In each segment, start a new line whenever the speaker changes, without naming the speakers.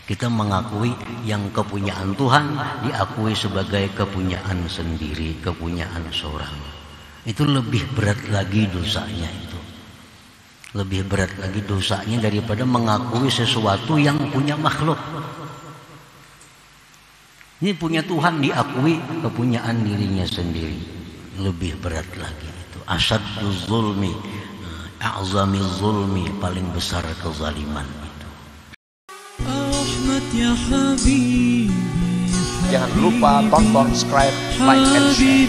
Kita mengakui yang kepunyaan Tuhan diakui sebagai kepunyaan sendiri, kepunyaan seorang. Itu lebih berat lagi dosanya itu. Lebih berat lagi dosanya daripada mengakui sesuatu yang punya makhluk. Ini punya Tuhan diakui kepunyaan dirinya sendiri. Lebih berat lagi itu. Asyaddu zulmi, a'zami zulmi, paling besar kezaliman.
Jangan lupa tonton, subscribe, like, and share.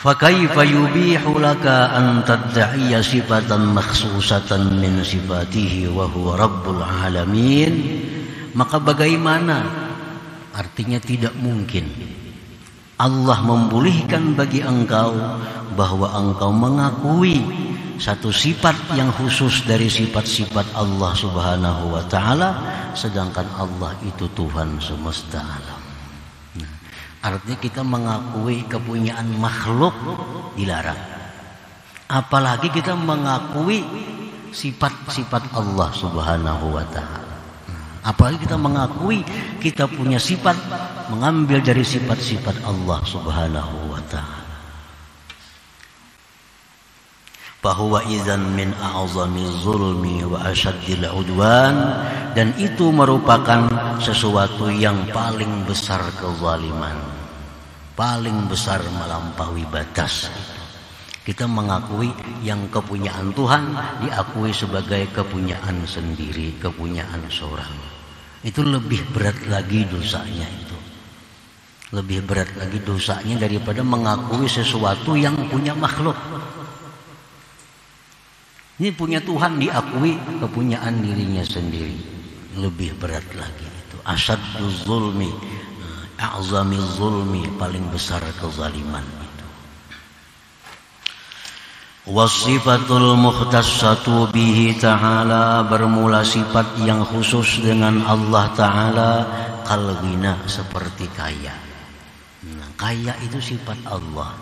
فَكَيْفَ يُبِيحُ لَكَ أَن تَدَّعِيَ صِفَةً مَخْصُوصَةً مِنْ صِفَاتِهِ وَهُوَ رَبُّ الْعَالَمِينَ. Maka bagaimana? Artinya tidak mungkin Allah membolehkan bagi engkau bahwa engkau mengakui satu sifat yang khusus dari sifat-sifat Allah Subhanahu wa ta'ala, sedangkan Allah itu Tuhan semesta alam. Artinya kita mengakui kepunyaan makhluk dilarang. Apalagi kita mengakui sifat-sifat Allah Subhanahu wa ta'ala. Apalagi kita mengakui kita punya sifat, mengambil dari sifat-sifat Allah Subhanahu wa ta'ala. Fahuwa idzan min a'zami zulmi wa asyaddil udwan, dan itu merupakan sesuatu yang paling besar kezaliman, paling besar melampaui batas. Kita mengakui yang kepunyaan Tuhan diakui sebagai kepunyaan sendiri, kepunyaan seorang. Itu lebih berat lagi dosanya itu. Lebih berat lagi dosanya daripada mengakui sesuatu yang punya makhluk. Ini punya Tuhan diakui kepunyaan dirinya sendiri. Lebih berat lagi itu. Asyaddu zulmi, a'zami zulmi, paling besar kezaliman itu. Wasifatul mukhtassatu bihi ta'ala, bermula sifat yang khusus dengan Allah Ta'ala. Kalghina, seperti kaya. Kaya itu sifat Allah.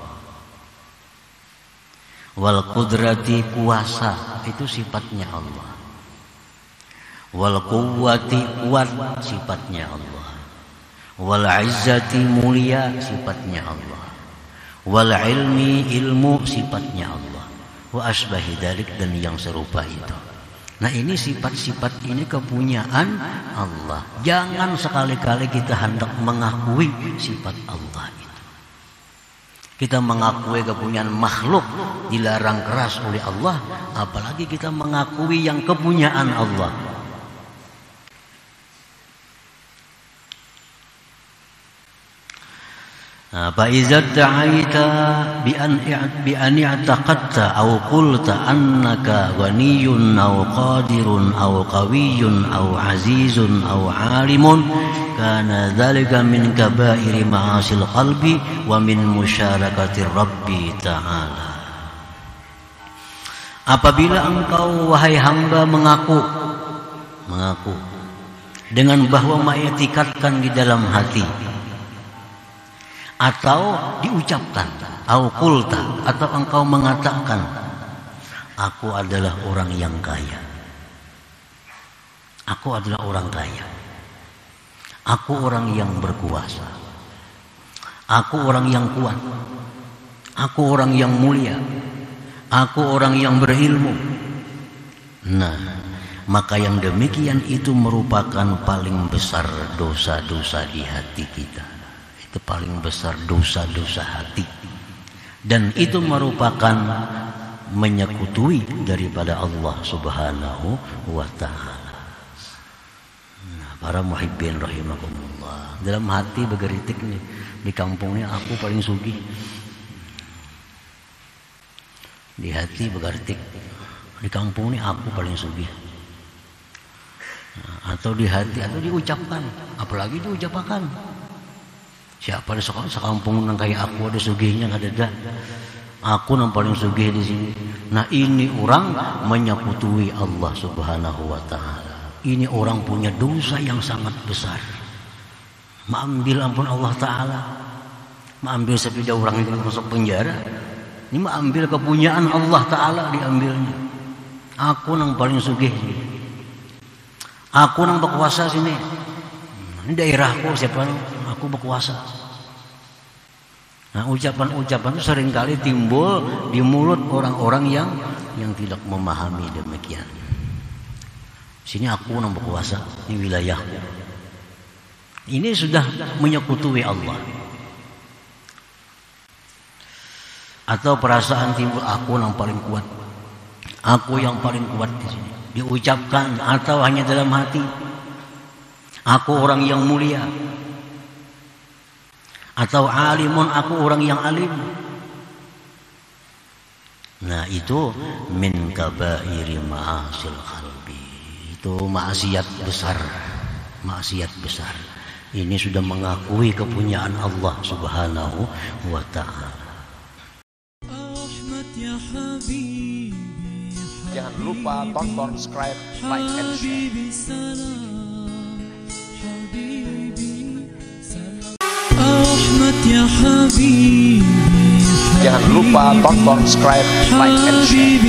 Wal qudrati, kuasa, itu sifatnya Allah. Wal quwwati, kuat, sifatnya Allah. Wal izzati, mulia, sifatnya Allah. Wal ilmi, ilmu, sifatnya Allah. Wa asbahi dzalik, dan yang serupa itu. Nah, ini sifat-sifat ini kepunyaan Allah. Jangan sekali-kali kita hendak mengakui sifat Allah itu. Kita mengakui kepunyaan makhluk dilarang keras oleh Allah, apalagi kita mengakui yang kepunyaan Allah. Fa iza ta'aita bi an i'taqadta aw qulta annaka ghaniyyun aw qadirun aw qawiyyun aw azizun aw 'alimun, kana dzalika min kaba'iri ma'asil qalbi wa min musyarakati Rabbi ta'ala. Apabila engkau wahai hamba mengaku dengan bahwa mengiktikadkan di dalam hati, atau diucapkan, au qulta, atau engkau mengatakan, aku adalah orang yang kaya, aku adalah orang kaya, aku orang yang berkuasa, aku orang yang kuat, aku orang yang mulia, aku orang yang berilmu. Nah, maka yang demikian itu merupakan paling besar dosa-dosa di hati kita. Itu paling besar dosa-dosa hati, dan itu merupakan menyekutui daripada Allah Subhanahu wa ta'ala. Nah, para muhibbin rahimakumullah, dalam hati bergeritik nih, di kampungnya aku paling sugih. Di hati bergeritik, di kampung ini aku paling sugih. Nah, atau di hati, atau diucapkan, apalagi diucapkan. Siapa di sekampung nang kayak aku ada sugihnya, nggak ada. Aku nang paling sugih di sini. Nah, ini orang menyekutui Allah Subhanahu wa ta'ala. Ini orang punya dosa yang sangat besar. Mengambil ampun Allah Ta'ala, mengambil sepeda orang itu masuk penjara. Ini mengambil kepunyaan Allah Ta'ala, diambilnya. Aku nang paling sugih. Aku nang berkuasa sini. Ini daerahku siapa? Aku berkuasa. Nah, ucapan-ucapan itu seringkali timbul di mulut orang-orang yang tidak memahami demikian. Sini aku nang berkuasa, ini wilayahku. Ini sudah menyekutui Allah. Atau perasaan timbul aku yang paling kuat, aku yang paling kuat di sini. Diucapkan atau hanya dalam hati, aku orang yang mulia. Atau alimun, aku orang yang alim. Nah itu min kabairi ma'asil qalbi. Itu maksiat besar. Maksiat besar. Ini sudah mengakui kepunyaan Allah Subhanahu wa ta'ala.
Jangan lupa tonton, subscribe, like, and share. Jangan lupa tonton, subscribe, like, and share.